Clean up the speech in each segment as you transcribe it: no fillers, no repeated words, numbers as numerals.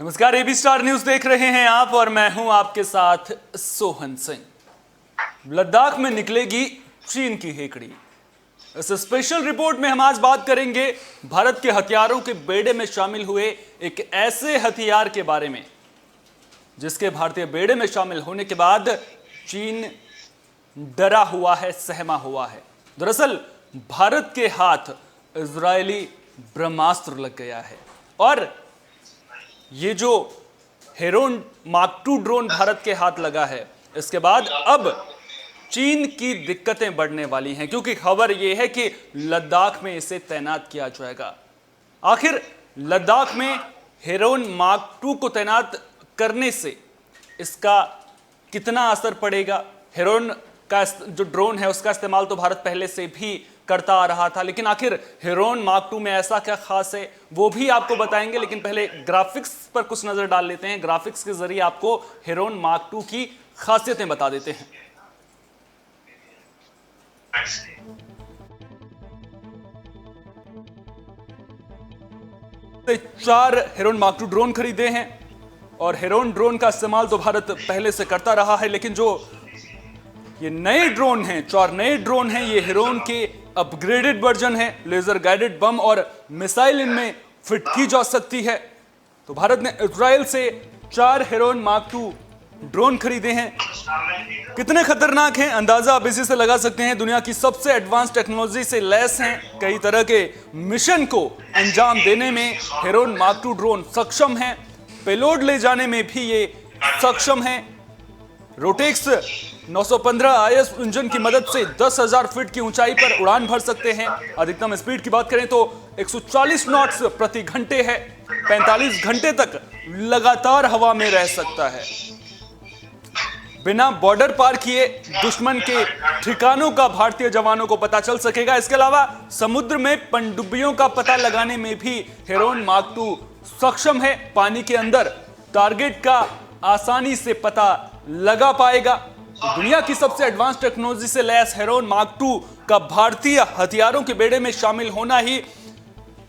नमस्कार, AB star news देख रहे हैं आप और मैं हूं आपके साथ सोहन सिंह। लद्दाख में निकलेगी चीन की हेकड़ी। इस स्पेशल रिपोर्ट में हम आज बात करेंगे भारत के हथियारों के बेड़े में शामिल हुए एक ऐसे हथियार के बारे में जिसके भारतीय बेड़े में शामिल होने के बाद चीन डरा हुआ है, सहमा हुआ है। दरअसल भारत के हाथ इजरायली ब्रह्मास्त्र लग गया है और ये जो हेरोन मार्क 2 ड्रोन भारत के हाथ लगा है, इसके बाद अब चीन की दिक्कतें बढ़ने वाली हैं, क्योंकि खबर यह है कि लद्दाख में इसे तैनात किया जाएगा। आखिर लद्दाख में हेरोन मार्क 2 को तैनात करने से इसका कितना असर पड़ेगा? हेरोन का जो ड्रोन है उसका इस्तेमाल तो भारत पहले से भी करता आ रहा था, लेकिन आखिर हेरोन मार्क 2 में ऐसा क्या खास है वो भी आपको बताएंगे। लेकिन पहले ग्राफिक्स पर कुछ नजर डाल लेते हैं। ग्राफिक्स के जरिए आपको हेरोन मार्क 2 की खासियतें बता देते हैं। चार हेरोन मार्क 2 ड्रोन खरीदे हैं और हेरोन ड्रोन का इस्तेमाल तो भारत पहले से करता रहा है, लेकिन जो ये नए ड्रोन हैं, 4 नए ड्रोन हैं, ये हेरोन के अपग्रेडेड वर्जन है। लेजर गाइडेड बम और मिसाइल इनमें फिट की जा सकती है। तो भारत ने इजराइल से 4 हेरोन मार्क 2 ड्रोन खरीदे हैं। कितने खतरनाक हैं अंदाजा आप इसी से लगा सकते हैं। दुनिया की सबसे एडवांस टेक्नोलॉजी से लैस हैं। कई तरह के मिशन को अंजाम देने में हेरोन मार्क 2 ड्रोन सक्षम हैं। पेलोड ले जाने में भी ये सक्षम हैं। रोटेक्स 915 IS इंजन की मदद से 10,000 फीट की ऊंचाई पर उड़ान भर सकते हैं। अधिकतम स्पीड की बात करें तो 140 नॉट्स प्रति घंटे है। 45 घंटे तक लगातार हवा में रह सकता है। बिना बॉर्डर पार किए दुश्मन के ठिकानों का भारतीय जवानों को पता चल सकेगा। इसके अलावा समुद्र में पनडुब्बियों का पता लगाने में भी हेरोन मार्क 2 सक्षम है। पानी के अंदर टारगेट का आसानी से पता लगा पाएगा। दुनिया की सबसे एडवांस टेक्नोलॉजी से लैस हेरोन मार्क 2 का भारतीय हथियारों के बेड़े में शामिल होना ही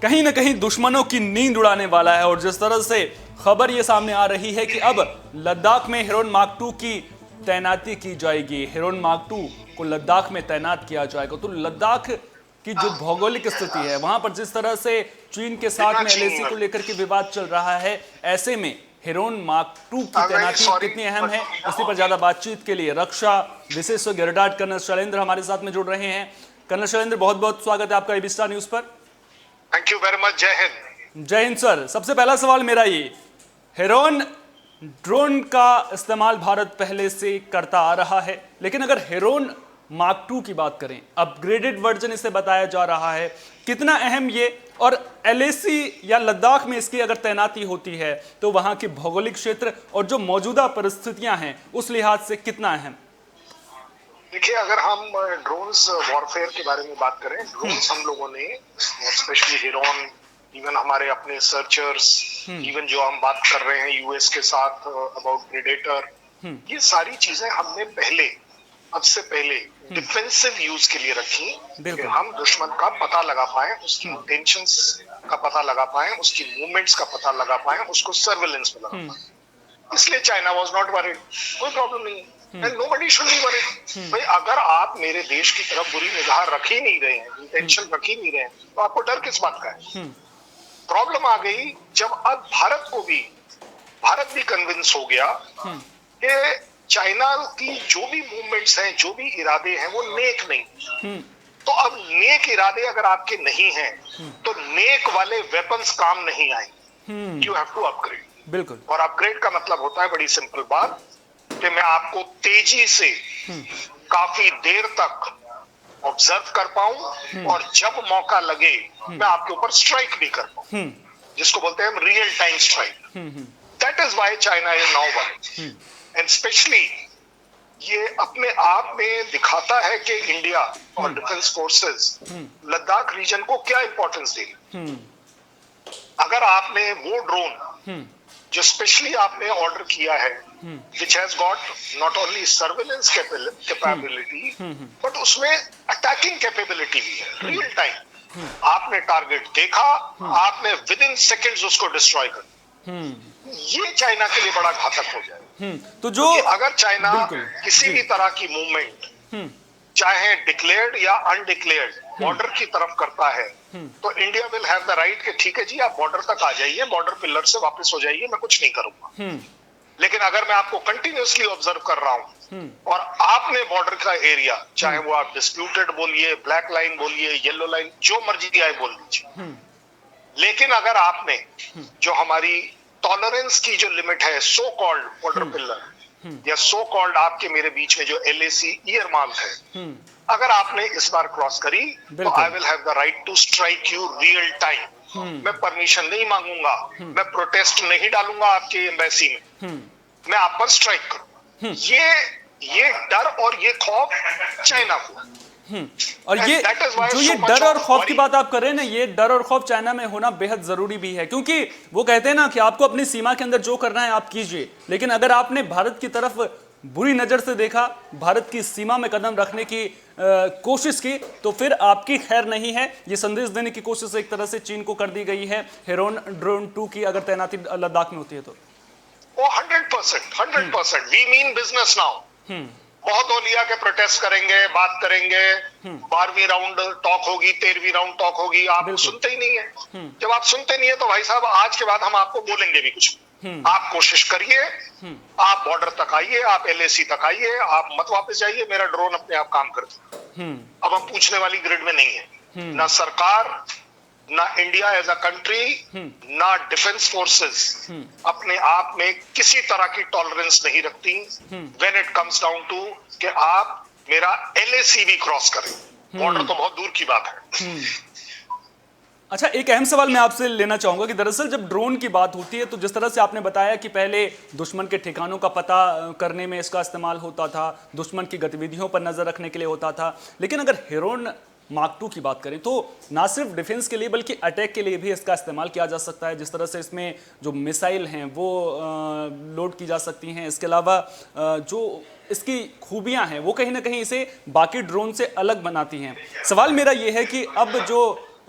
कहीं ना कहीं दुश्मनों की नींद उड़ाने वाला है। और जिस तरह से खबर यह सामने आ रही है कि अब लद्दाख में हेरोन मार्क 2 की तैनाती की जाएगी, हेरोन मार्क 2 को लद्दाख में तैनात किया जाएगा, तो लद्दाख की जो भौगोलिक स्थिति है वहां पर जिस तरह से चीन के साथ में LAC को लेकर के विवाद चल रहा है, ऐसे में हेरोन मार्क 2 की तैनाती कितनी अहम है, इसी पर ज्यादा बातचीत के लिए रक्षा विशेषज्ञ रिटायर्ड कर्नल शैलेंद्र हमारे साथ में जुड़ रहे हैं। कर्नल शैलेंद्र, बहुत बहुत स्वागत है आपका एबी स्टार न्यूज पर। Thank you very much. जय हिंद। जय हिंद सर। सबसे पहला सवाल मेरा ये, हेरोन ड्रोन का इस्तेमाल भारत पहले से करता आ रहा है, लेकिन अगर हेरोन मार्क 2 की बात करें, अपग्रेडेड वर्जन इसे बताया जा रहा है, कितना अहम ये, और LAC या लद्दाख में इसकी अगर तैनाती होती है तो वहां के भौगोलिक क्षेत्र और जो मौजूदा परिस्थितियां हैं उस लिहाज से कितना अहम? देखिए, अगर हम ड्रोन्स वॉरफेयर के बारे में बात करें, ड्रोन्स हम लोगों ने स्पेशली हेरोन, इवन हमारे अपने सर्चर्स, इवन जो हम बात कर रहे हैं US के साथ अबाउट प्रेडेटर, ये सारी चीजें हमने अब से पहले डिफेंसिव यूज के लिए रखी कि हम दुश्मन का पता लगा पाए, उसकी इंटेंशंस का पता लगा पाए, उसकी मूवमेंट्स का पता लगा पाए, उसको सर्वेलेंस पे लगा पाए। इसलिए चाइना वाज नॉट वरीड, कोई प्रॉब्लम नहीं है, and nobody should be worried. भाई, अगर आप मेरे देश की तरफ बुरी निगाह रख ही नहीं रहे हैं, इंटेंशन रख ही नहीं रहे हैं, तो आपको डर किस बात का है? प्रॉब्लम आ गई जब अब भारत भी कन्विंस हो गया कि चाइना की जो भी मूवमेंट्स हैं, जो भी इरादे हैं, वो नेक नहीं। तो अब नेक इरादे अगर आपके नहीं हैं तो नेक वाले वेपन्स काम नहीं आएंगे। You have to upgrade. बिल्कुल। और अपग्रेड का मतलब होता है बड़ी सिंपल बात कि मैं आपको तेजी से काफी देर तक ऑब्जर्व कर पाऊं और जब मौका लगे मैं आपके ऊपर स्ट्राइक भी कर पाऊं, जिसको बोलते हैं real time strike. That is why China is now worried. And specially ये अपने आप में दिखाता है कि इंडिया और डिफेंस फोर्सेस लद्दाख रीजन को क्या इंपॉर्टेंस देगी। अगर आपने वो ड्रोन जो स्पेशली आपने ऑर्डर किया है, which has got not only surveillance capability but उसमें अटैकिंग कैपेबिलिटी भी है, रियल टाइम। आपने टारगेट देखा, आपने विद इन सेकेंड्स उसको डिस्ट्रॉय कर, ये चाइना के लिए बड़ा घातक हो जाएगा। तो जो कि अगर चाइना बिल्कुल, किसी जी। भी तरह की मूवमेंट चाहे डिक्लेयर्ड या अनडिक्लेयर्ड बॉर्डर की तरफ करता है, तो India will have the right कि ठीक है जी, आप बॉर्डर तक आ जाइए, बॉर्डर पिलर से वापस हो जाइए, मैं कुछ नहीं करूंगा। लेकिन अगर मैं आपको कंटिन्यूअसली ऑब्जर्व कर रहा हूं और आपने बॉर्डर का एरिया, चाहे वो आप डिस्प्यूटेड बोलिए, ब्लैक लाइन बोलिए, येलो लाइन, जो मर्जी आए बोल दीजिए, लेकिन अगर आपने जो हमारी टॉलरेंस की जो लिमिट है, सो कॉल्ड बॉर्डर पिलर या सो कॉल्ड आपके मेरे बीच में जो LAC ईयर मार्क है, अगर आपने इस बार क्रॉस करी, तो I will have the right to strike you real time. मैं परमिशन नहीं मांगूंगा, मैं प्रोटेस्ट नहीं डालूंगा आपके एम्बेसी में, मैं आप पर स्ट्राइक करूंगा। ये डर और ये खौफ चाइना को, और ये that is why जो so ये much डर और of खौफ की worry. बात आप कर रहे हैं ना, ये डर और खौफ चाइना में होना बेहद जरूरी भी है, क्योंकि वो कहते हैं ना कि आपको अपनी सीमा के अंदर जो करना है आप कीजिए, लेकिन अगर आपने भारत की तरफ बुरी नजर से देखा, भारत की सीमा में कदम रखने की कोशिश की, तो फिर आपकी खैर नहीं है। ये संदेश देने की कोशिश एक तरह से चीन को कर दी गई है हेरोन ड्रोन 2 की अगर तैनाती लद्दाख में होती है तो। वो 100% वी मीन बिजनेस नाउ। बहुत हो लिया के प्रोटेस्ट करेंगे, बात करेंगे, 12वीं राउंड टॉक होगी, 13वीं राउंड टॉक होगी, आप सुनते ही नहीं है। जब आप सुनते नहीं है तो भाई साहब, आज के बाद हम आपको बोलेंगे भी कुछ। आप कोशिश करिए, आप बॉर्डर तक आइए, आप LAC तक आइए, आप मत वापस जाइए, मेरा ड्रोन अपने आप काम करता है। अब हम पूछने वाली ग्रिड में नहीं है, ना सरकार, ना इंडिया एज अ कंट्री, ना डिफेंस फोर्सेस अपने आप में किसी तरह की टॉलरेंस नहीं रखती when it comes down to कि आप मेरा LAC भी क्रॉस करें। बॉर्डर तो बहुत दूर की बात है। अच्छा, एक अहम सवाल मैं आपसे लेना चाहूंगा कि दरअसल जब ड्रोन की बात होती है तो जिस तरह से आपने बताया कि पहले दुश्मन के ठिकानों का पता करने में इसका इस्तेमाल होता था, दुश्मन की गतिविधियों पर नजर रखने के लिए होता था, लेकिन अगर हेरोन मार्क 2 की बात करें तो ना सिर्फ डिफेंस के लिए बल्कि अटैक के लिए भी इसका इस्तेमाल किया जा सकता है। जिस तरह से इसमें जो मिसाइल हैं वो लोड की जा सकती हैं, इसके अलावा जो इसकी खूबियां हैं वो कहीं ना कहीं इसे बाकी ड्रोन से अलग बनाती हैं। सवाल मेरा ये है कि अब जो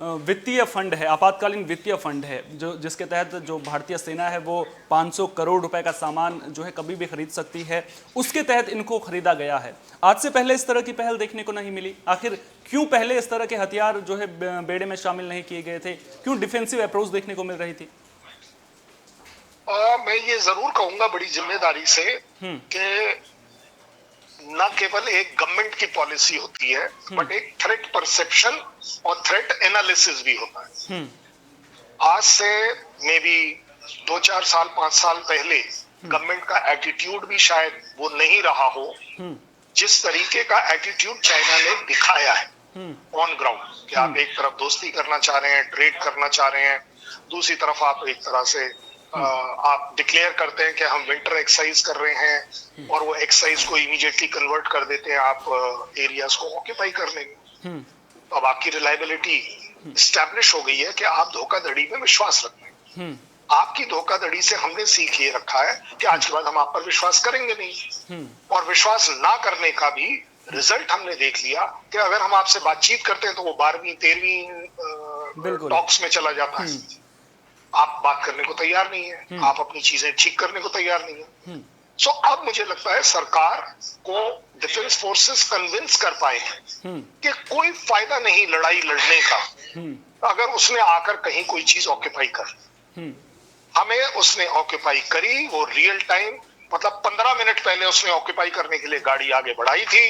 वित्तीय फंड है, आपातकालीन वित्तीय फंड है, जो जिसके तहत जो भारतीय सेना है वो 500 करोड़ रुपए का सामान जो है कभी भी खरीद सकती है, उसके तहत इनको खरीदा गया है। आज से पहले इस तरह की पहल देखने को नहीं मिली। आखिर क्यों पहले इस तरह के हथियार जो है बेड़े में शामिल नहीं किए गए थे? क्यों डिफेंसिव अप्रोच देखने को मिल रही थी? मैं ये जरूर कहूंगा बड़ी जिम्मेदारी से कि न केवल एक गवर्नमेंट की पॉलिसी होती है, बट एक थ्रेट परसेप्शन और थ्रेट एनालिसिस भी होता है। आज से मे बी 2-4 साल 5 साल पहले गवर्नमेंट का एटीट्यूड भी शायद वो नहीं रहा हो जिस तरीके का एटीट्यूड चाइना ने दिखाया है ऑन ग्राउंड, कि आप एक तरफ दोस्ती करना चाह रहे हैं, ट्रेड करना चाह रहे हैं, दूसरी तरफ आप एक तरह से आप डिक्लेयर करते हैं कि हम विंटर एक्सरसाइज कर रहे हैं और वो एक्सरसाइज को इमीडिएटली कन्वर्ट कर देते हैं आप एरियाज को ऑक्यूपाई करने में। अब आपकी रिलायबिलिटी एस्टैब्लिश हो गई है कि आप धोखाधड़ी में विश्वास रखते हैं। आपकी धोखाधड़ी से हमने सीख ये रखा है कि आज के बाद हम आप पर विश्वास करेंगे नहीं, और विश्वास ना करने का भी रिजल्ट हमने देख लिया कि अगर हम आपसे बातचीत करते हैं तो वो 12वीं 13वीं टॉक्स में चला जाता है। आप बात करने को तैयार नहीं है, आप अपनी चीजें ठीक करने को तैयार नहीं है। सो अब मुझे लगता है सरकार को डिफेंस फोर्सेस कन्विंस कर पाए हैं कि कोई फायदा नहीं लड़ाई लड़ने का अगर उसने आकर कहीं कोई चीज ऑक्यूपाई कर। हमें उसने ऑक्यूपाई करी, वो रियल टाइम, मतलब 15 मिनट पहले उसने ऑक्यूपाई करने के लिए गाड़ी आगे बढ़ाई थी,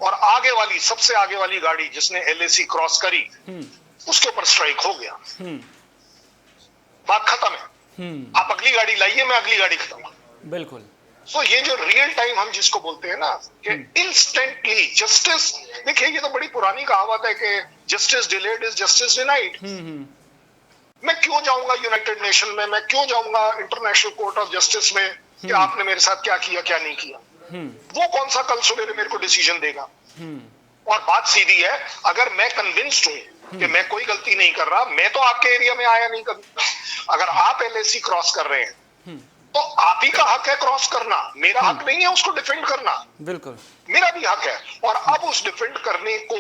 और आगे वाली सबसे आगे वाली गाड़ी जिसने LAC क्रॉस करी उसके ऊपर स्ट्राइक हो गया। बात खत्म है। आप अगली गाड़ी लाइए, मैं अगली गाड़ी खत्म। बिल्कुल। सो ये जो रियल टाइम हम जिसको बोलते हैं ना कि इंस्टेंटली जस्टिस, देखिए ये तो बड़ी पुरानी कहावत है कि justice delayed is justice denied. मैं क्यों जाऊंगा यूनाइटेड नेशन में, मैं क्यों जाऊंगा इंटरनेशनल कोर्ट ऑफ जस्टिस में कि आपने मेरे साथ क्या किया क्या नहीं किया? वो कौन सा कल सवेरे मेरे को डिसीजन देगा? और बात सीधी है, अगर मैं कन्विंस्ड हूं कि मैं कोई गलती नहीं कर रहा, मैं तो आपके एरिया में आया नहीं कभी। अगर आप LAC क्रॉस कर रहे हैं तो आप ही का हक है क्रॉस करना, मेरा हक नहीं है उसको डिफेंड करना। बिल्कुल, मेरा भी हक है। और अब उस डिफेंड करने को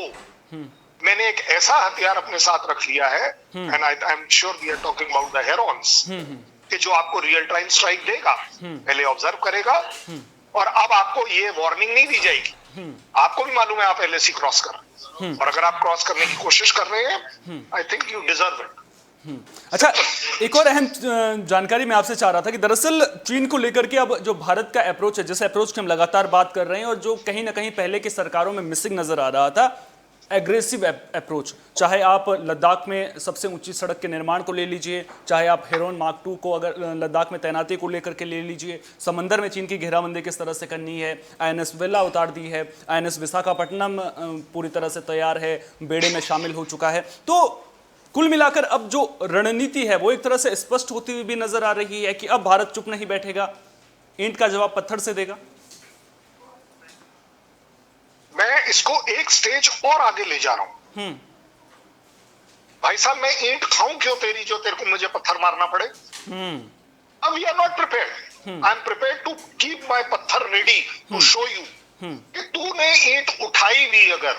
मैंने एक ऐसा हथियार अपने साथ रख लिया है, and I am sure we are talking about the Herons, कि जो आपको रियल टाइम स्ट्राइक देगा, पहले ऑब्जर्व करेगा, और अब आपको ये वार्निंग नहीं दी जाएगी। आपको भी मालूम है आप एलएसी क्रॉस कर रहे हैं, और अगर आप क्रॉस करने की कोशिश कर रहे हैं, I think you deserve it. अच्छा, एक और अहम जानकारी मैं आपसे चाह रहा था कि दरअसल चीन को लेकर के अब जो भारत का अप्रोच है, जिस अप्रोच की हम लगातार बात कर रहे हैं और जो कहीं ना कहीं पहले की सरकारों में मिसिंग नजर आ रहा था, एग्रेसिव अप्रोच। चाहे आप लद्दाख में सबसे ऊंची सड़क के निर्माण को ले लीजिए, चाहे आप हेरोन मार्क 2 को अगर लद्दाख में तैनाती को लेकर के ले लीजिए, समंदर में चीन की घेराबंदी किस तरह से करनी है, आईएनएस वेला उतार दी है, आईएनएस विशाखापट्टनम पूरी तरह से तैयार है, बेड़े में शामिल हो चुका है। तो कुल मिलाकर अब जो रणनीति है वो एक तरह से स्पष्ट होती हुई भी नजर आ रही है कि अब भारत चुप नहीं बैठेगा, ईंट का जवाब पत्थर से देगा। मैं इसको एक स्टेज और आगे ले जा रहा हूं। भाई साहब, मैं ईंट खाऊं क्यों तेरी, जो तेरे को मुझे पत्थर मारना पड़े। अब we are not prepared. I am prepared to keep my पत्थर रेडी टू शो यू कि तूने ईंट उठाई भी अगर,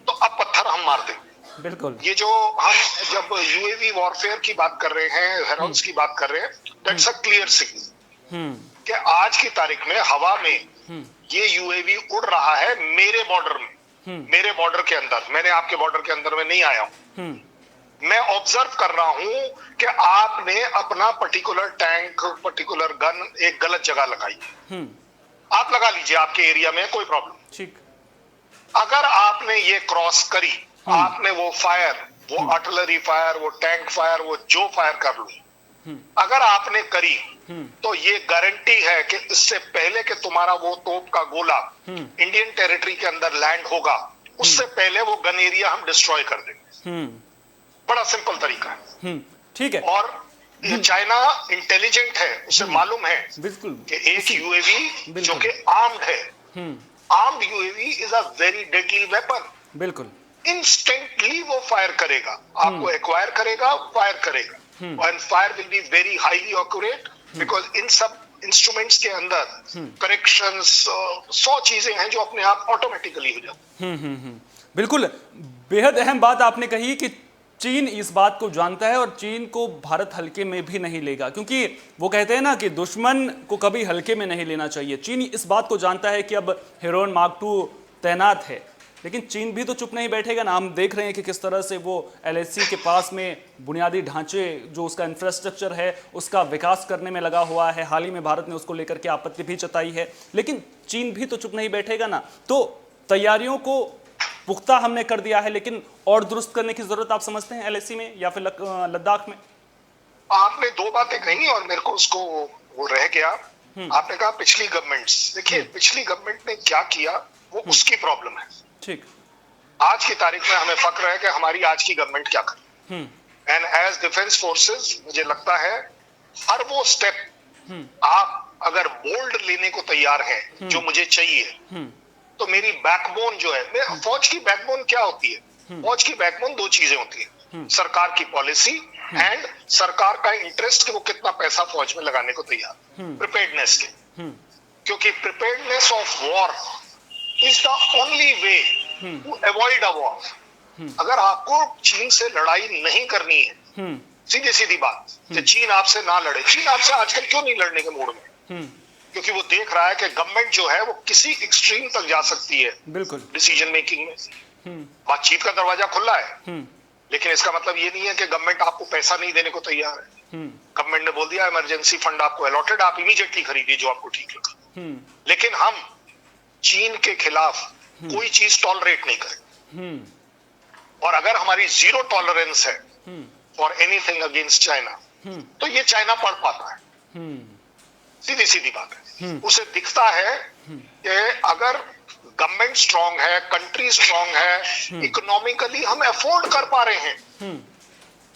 तो अब पत्थर हम मार दें। बिल्कुल। ये जो हम जब यूएवी वॉरफेयर की बात कर रहे हैं, हेरॉन्स की बात कर रहे हैं, दैट्स अ क्लियर सिग्नल कि आज की तारीख में हवा में ये यूएवी उड़ रहा है मेरे बॉर्डर में, मेरे बॉर्डर के अंदर। मैंने आपके बॉर्डर के अंदर में नहीं आया हूं। मैं ऑब्जर्व कर रहा हूं कि आपने अपना पर्टिकुलर टैंक, पर्टिकुलर गन एक गलत जगह लगाई है। आप लगा लीजिए आपके एरिया में, कोई प्रॉब्लम ठीक। अगर आपने ये क्रॉस करी, आपने वो फायर, वो आर्टिलरी फायर, वो टैंक फायर, वो जो फायर कर लूं, अगर आपने करी, तो ये गारंटी है कि इससे पहले कि तुम्हारा वो तोप का गोला इंडियन टेरिटरी के अंदर लैंड होगा, उससे पहले वो गन एरिया हम डिस्ट्रॉय कर देंगे। बड़ा सिंपल तरीका है। ठीक है। और ये चाइना इंटेलिजेंट है, उसे मालूम है बिल्कुल कि एक यूएवी जो कि आर्म्ड है, armed UAV is a very deadly weapon. बिल्कुल। इंस्टेंटली वो फायर करेगा, आपको एक्वायर करेगा, फायर करेगा, and fire will be very highly accurate, because in सब इंस्ट्रूमेंट्स के अंदर करेक्शंस, 100 चीजें हैं जो अपने आप ऑटोमेटिकली हो जाती। बिल्कुल, बेहद अहम बात आपने कही कि चीन इस बात को जानता है और चीन को भारत हल्के में भी नहीं लेगा, क्योंकि वो कहते हैं ना कि दुश्मन को कभी हल्के में नहीं लेना चाहिए। चीन इस बात को जानता है कि अब हेरोन मार्क 2 तैनात है, लेकिन चीन भी तो चुप नहीं बैठेगा ना। हम देख रहे हैं कि किस तरह से वो एलएसी के पास में बुनियादी ढांचे, जो उसका इंफ्रास्ट्रक्चर है, उसका विकास करने में लगा हुआ है। हाल ही में भारत ने उसको लेकर के आपत्ति भी जताई है, लेकिन चीन भी तो चुप नहीं बैठेगा ना। तो तैयारियों को पुख्ता हमने कर दिया है, लेकिन और दुरुस्त करने की जरूरत आप समझते हैं एलएसी में या फिर लद्दाख में? आपने दो बातें कही और मेरे को उसको वो रह गया। आपने कहा पिछली गवर्नमेंट्स, देखिए पिछली गवर्नमेंट ने क्या किया वो उसकी प्रॉब्लम है। ठीक। आज की तारीख में हमें फक्र है कि हमारी आज की गवर्नमेंट क्या करे। एंड एज डिफेंस फोर्सेस मुझे लगता है हर वो स्टेप आप अगर बोल्ड लेने को तैयार हैं जो मुझे चाहिए, तो मेरी बैकबोन जो है, फौज की बैकबोन क्या होती है? फौज की बैकबोन दो चीजें होती है, सरकार की पॉलिसी एंड सरकार का इंटरेस्ट कि वो कितना पैसा फौज में लगाने को तैयार, प्रिपेयर्डनेस के। क्योंकि preparedness of war is the only way to avoid a war. अगर आपको चीन से लड़ाई नहीं करनी है, सीधी सीधी बात कि चीन आपसे ना लड़े। चीन आपसे आजकल क्यों नहीं लड़ने के मूड में? क्योंकि वो देख रहा है कि गवर्नमेंट जो है वो किसी एक्सट्रीम तक जा सकती है, बिल्कुल, डिसीजन मेकिंग में। बातचीत का दरवाजा खुला है, लेकिन इसका मतलब ये नहीं है कि गवर्नमेंट आपको पैसा नहीं देने को तैयार है। गवर्नमेंट ने बोल दिया इमरजेंसी फंड आपको अलॉटेड, आप इमीडिएटली खरीदिए जो आपको ठीक लगा। लेकिन हम चीन के खिलाफ कोई चीज टॉलरेट नहीं करें, और अगर हमारी जीरो टॉलरेंस है फॉर एनीथिंग अगेंस्ट चाइना, तो ये चाइना पढ़ पाता है। सीधी सीधी बात है। उसे दिखता है कि अगर गवर्नमेंट स्ट्रांग है, कंट्री स्ट्रांग है, इकोनॉमिकली हम अफोर्ड कर पा रहे हैं,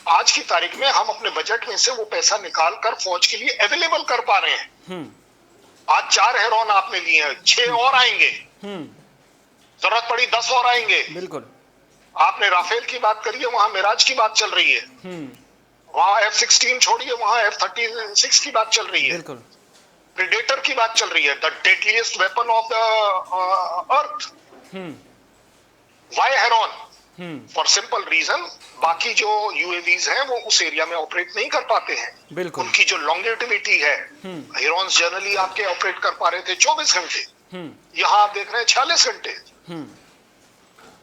आज की तारीख में हम अपने बजट में से वो पैसा निकाल कर फौज के लिए अवेलेबल कर पा रहे हैं। आज 4 हेरोन आपने लिए हैं, 6 और आएंगे, जरूरत पड़ी 10 और आएंगे। बिल्कुल। आपने राफेल की बात करी है, वहां मिराज की बात चल रही है, वहां F-16 छोड़िए, वहां F-36 की बात चल रही है, बिल्कुल, प्रेडेटर की बात चल रही है, the deadliest weapon of the earth. Why Heron? For simple reason, बाकी जो यूएवीज हैं वो उस एरिया में ऑपरेट नहीं कर पाते हैं। बिल्कुल। उनकी जो लॉन्गेटिविटी है, हिरॉन्स जनरली आपके ऑपरेट कर पा रहे थे 24 घंटे, यहाँ आप देख रहे हैं 46 घंटे।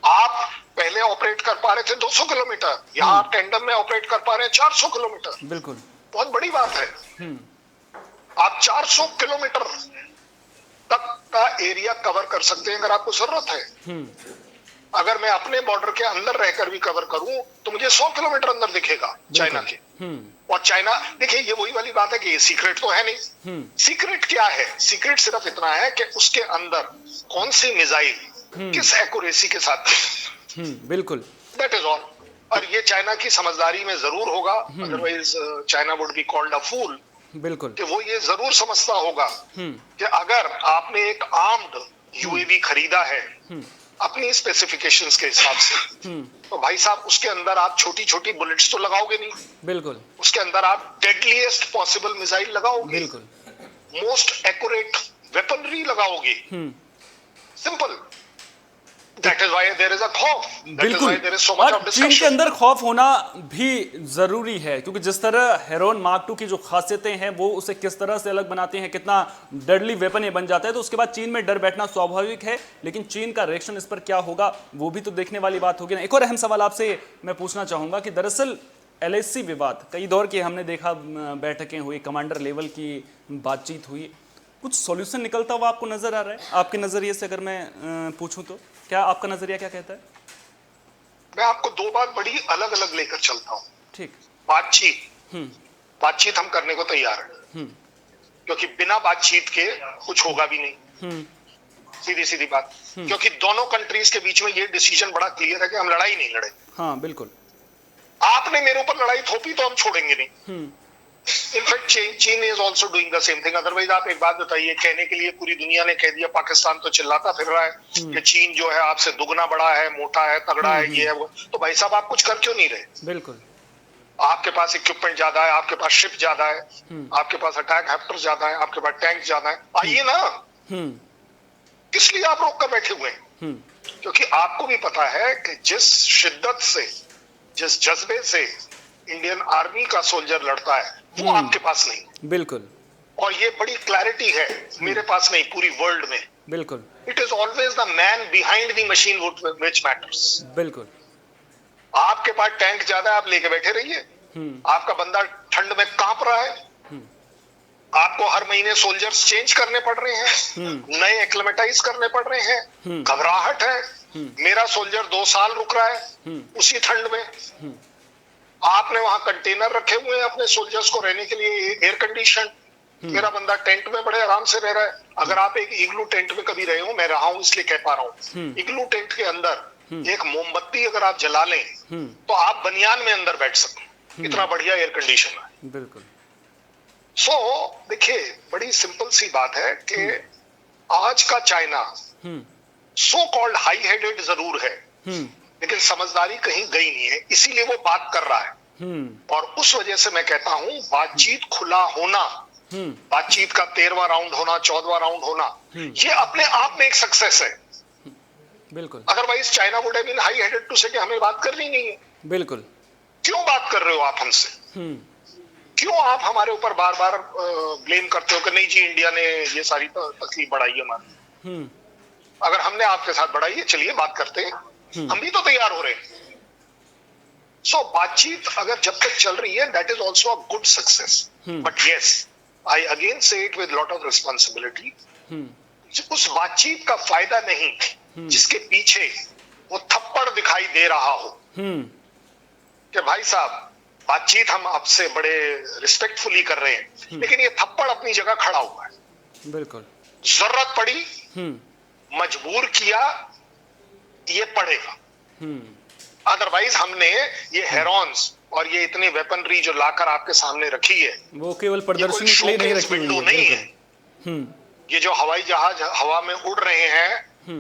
आप पहले ऑपरेट कर पा रहे थे 200 किलोमीटर, यहाँ आप टेंडम में ऑपरेट कर पा रहे हैं 400 किलोमीटर। बिल्कुल, बहुत बड़ी बात है। आप 400 किलोमीटर तक का एरिया कवर कर सकते हैं अगर आपको जरूरत है। अगर मैं अपने बॉर्डर के अंदर रहकर भी कवर करूं तो मुझे 100 किलोमीटर अंदर दिखेगा चाइना के। और चाइना, देखिए ये वही वाली बात है कि ये सीक्रेट तो है नहीं। सीक्रेट क्या है? सीक्रेट सिर्फ इतना है कि उसके अंदर कौन सी मिसाइल किस एक्यूरेसी के साथ है। बिल्कुल, दैट इज ऑल। और ये चाइना की समझदारी में जरूर होगा, otherwise China would be called a fool. बिल्कुल, कि वो ये जरूर समझता होगा कि अगर आपने एक आर्म्ड यूएवी खरीदा है अपनी स्पेसिफिकेशंस के हिसाब से, तो भाई साहब उसके अंदर आप छोटी छोटी बुलेट्स तो लगाओगे नहीं। बिल्कुल, उसके अंदर आप डेडलीस्ट पॉसिबल मिसाइल लगाओगे, बिल्कुल, मोस्ट एक्यूरेट वेपनरी लगाओगे। Simple. That is why there is a खौफ, that is why there is so much of और चीन के डिस्कशन। अंदर खौफ होना भी जरूरी है, क्योंकि जिस तरह हेरोन मार्क 2 की जो खासियतें हैं वो उसे किस तरह से अलग बनाते हैं, कितना डेडली वेपन ये बन जाता है, तो उसके बाद चीन में डर बैठना स्वाभाविक है। लेकिन चीन का रिएक्शन इस पर क्या होगा वो भी तो देखने वाली बात होगी ना। एक और अहम सवाल आपसे मैं पूछना चाहूंगा कि दरअसल LAC विवाद कई दौर के हमने देखा, बैठकें हुई, कमांडर लेवल की बातचीत हुई, कुछ सॉल्यूशन निकलता हुआ आपको नजर आ रहा है? आपके नजरिए से अगर मैं पूछूं तो क्या आपका नजरिया क्या कहता है? मैं आपको दो बात बड़ी अलग अलग लेकर चलता हूँ। ठीक। बातचीत हम करने को तैयार हैं, क्योंकि बिना बातचीत के कुछ होगा भी नहीं। सीधी सीधी बात। क्योंकि दोनों कंट्रीज के बीच में ये डिसीजन बड़ा क्लियर है कि हम लड़ाई नहीं लड़े। हाँ बिल्कुल। आपने मेरे ऊपर लड़ाई थोपी तो हम छोड़ेंगे नहीं। इनफैक्ट चीन is also doing the same thing. Otherwise आप एक बात बताइए, कहने के लिए पूरी दुनिया ने कह दिया, पाकिस्तान तो चिल्लाता फिर रहा है कि चीन जो है आपसे दुगना बड़ा है, मोटा है, तगड़ा है, ये है वो। तो भाई साहब आप कुछ कर क्यों नहीं रहे? बिल्कुल। आपके पास इक्विपमेंट ज्यादा है, आपके पास शिप ज्यादा है, आपके पास अटैक हेप्टर ज्यादा है, आपके पास टैंक ज्यादा है, आइए ना। किस लिए आप रोक कर बैठे हुए हैं? क्योंकि आपको भी पता है कि जिस शिद्दत से, जिस जज्बे से इंडियन आर्मी का सोल्जर लड़ता है वो आपके पास नहीं। बिल्कुल। और ये बड़ी क्लैरिटी है, मेरे पास नहीं, पूरी वर्ल्ड में। बिल्कुल। It is always the man behind the machine which matters. बिल्कुल। आपके पास टैंक ज्यादा है, आप लेके बैठे रहिए। आपका बंदा ठंड में कांप रहा है, आपको हर महीने सोल्जर्स चेंज करने पड़ रहे हैं, नए एक्लेमेटाइज करने पड़ रहे हैं, घबराहट है। मेरा सोल्जर 2 साल रुक रहा है उसी ठंड में। आपने वहां कंटेनर रखे हुए हैं अपने सोल्जर्स को रहने के लिए, एयर कंडीशन। मेरा बंदा टेंट में बड़े आराम से रह रहा है। अगर आप एक इग्लू टेंट में कभी रहे हो, मैं रहा हूं इसलिए कह पा रहा हूं, इग्लू टेंट के अंदर एक मोमबत्ती अगर आप जला लें तो आप बनियान में अंदर बैठ सकते, इतना बढ़िया एयर कंडीशन है। बिल्कुल। सो देखिए, बड़ी सिंपल सी बात है कि आज का China so called high headed जरूर है, लेकिन समझदारी कहीं गई नहीं है, इसीलिए वो बात कर रहा है। और उस वजह से मैं कहता हूं, बातचीत खुला होना, बातचीत का 13वां राउंड होना, 14वां राउंड होना, ये अपने आप में एक सक्सेस है। बिल्कुल। Otherwise China would have been high headed to say कि हमें बात करनी नहीं है। बिल्कुल। क्यों बात कर रहे हो आप हमसे? क्यों आप हमारे ऊपर बार बार ब्लेम करते हो कि नहीं जी इंडिया ने ये सारी तकलीफ बढ़ाई है हमारी? अगर हमने आपके साथ बढ़ाई है, चलिए बात करते हैं, हम भी तो तैयार हो रहे हैं। सो बातचीत अगर जब तक चल रही है, that is also a good success. But yes, I again say it with lot of responsibility, उस बातचीत का फायदा नहीं जिसके पीछे वो थप्पड़ दिखाई दे रहा हो कि भाई साहब बातचीत हम आपसे बड़े रिस्पेक्टफुली कर रहे हैं, लेकिन ये थप्पड़ अपनी जगह खड़ा हुआ है। बिल्कुल। जरूरत पड़ी, मजबूर किया, ये पड़ेगा। अदरवाइज हमने ये हेरॉन्स और ये इतनी वेपनरी जो लाकर आपके सामने रखी है, वो केवल प्रदर्शनी के लिए नहीं रखी विंडो नहीं है। ये जो हवाई जहाज हवा में उड़ रहे हैं,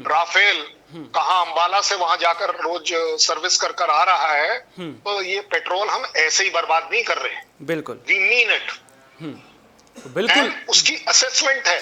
राफेल कहां अंबाला से वहां जाकर रोज सर्विस कर कर आ रहा है, तो ये पेट्रोल हम ऐसे ही बर्बाद नहीं कर रहे हैं। बिल्कुल। We mean it. तो बिल्कुल And उसकी असेसमेंट है,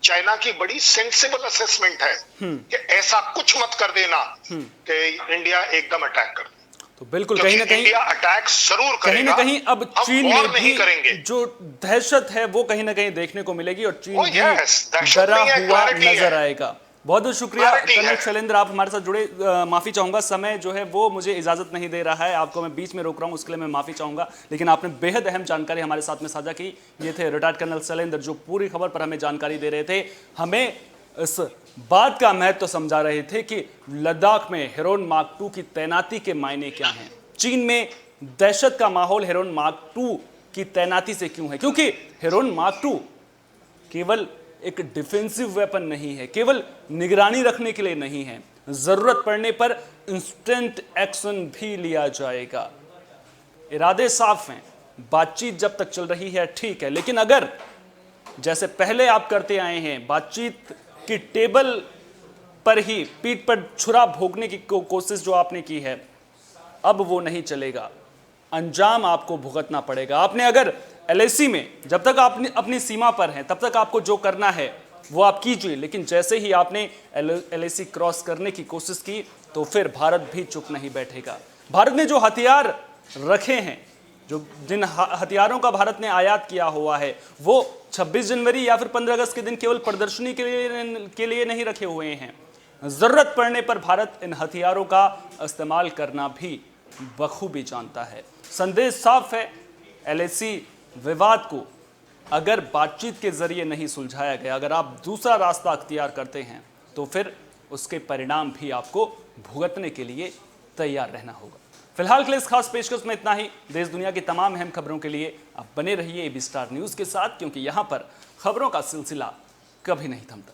चाइना की बड़ी सेंसिबल असेसमेंट है कि ऐसा कुछ मत कर देना कि इंडिया एकदम अटैक कर दे। तो बिल्कुल कहीं ना कहीं इंडिया अटैक जरूर कहीं करेगा। ना कहीं अब हम चीन वॉर में नहीं भी करेंगे। जो दहशत है वो कहीं ना कहीं देखने को मिलेगी और चीन Oh, भी yes, दहशत डरा नहीं है, हुआ clarity है। नजर आएगा। बहुत बहुत शुक्रिया Clarity कर्नल है। शैलेंद्र, आप हमारे साथ जुड़े। माफी चाहूंगा, समय जो है वो मुझे इजाजत नहीं दे रहा है, आपको मैं बीच में रोक रहा हूं, उसके लिए मैं माफी चाहूंगा, लेकिन आपने बेहद अहम जानकारी हमारे साथ में साझा की। ये थे रिटायर्ड कर्नल शैलेंद्र, जो पूरी खबर पर हमें जानकारी दे रहे थे, हमें इस बात का महत्व समझा रहे थे कि लद्दाख में हेरोन मार्क 2 की तैनाती के मायने क्या हैं। चीन में दहशत का माहौल हेरोन मार्क 2 की तैनाती से क्यों है? क्योंकि हेरोन मार्क 2 केवल एक डिफेंसिव वेपन नहीं है, केवल निगरानी रखने के लिए नहीं है, जरूरत पड़ने पर इंस्टेंट एक्शन भी लिया जाएगा। इरादे साफ हैं, बातचीत जब तक चल रही है ठीक है, लेकिन अगर जैसे पहले आप करते आए हैं, बातचीत की टेबल पर ही पीठ पर छुरा भोगने की कोशिश जो आपने की है, अब वो नहीं चलेगा, अंजाम आपको भुगतना पड़ेगा। आपने अगर एलएसी में जब तक आप अपनी सीमा पर हैं तब तक आपको जो करना है वो आप कीजिए, लेकिन जैसे ही आपने एलएसी क्रॉस करने की कोशिश की तो फिर भारत भी चुप नहीं बैठेगा। भारत ने जो हथियार रखे हैं, जिन हथियारों का भारत ने आयात किया हुआ है, वो 26 जनवरी या फिर 15 अगस्त के दिन केवल प्रदर्शनी के लिए नहीं रखे हुए हैं। जरूरत पड़ने पर भारत इन हथियारों का इस्तेमाल करना भी बखूबी जानता है। संदेश साफ है, एलएसी विवाद को अगर बातचीत के जरिए नहीं सुलझाया गया, अगर आप दूसरा रास्ता अख्तियार करते हैं तो फिर उसके परिणाम भी आपको भुगतने के लिए तैयार रहना होगा। फिलहाल के लिए इस खास पेशकश में इतना ही। देश दुनिया की तमाम अहम खबरों के लिए आप बने रहिए एबी स्टार न्यूज के साथ, क्योंकि यहां पर खबरों का सिलसिला कभी नहीं थमता।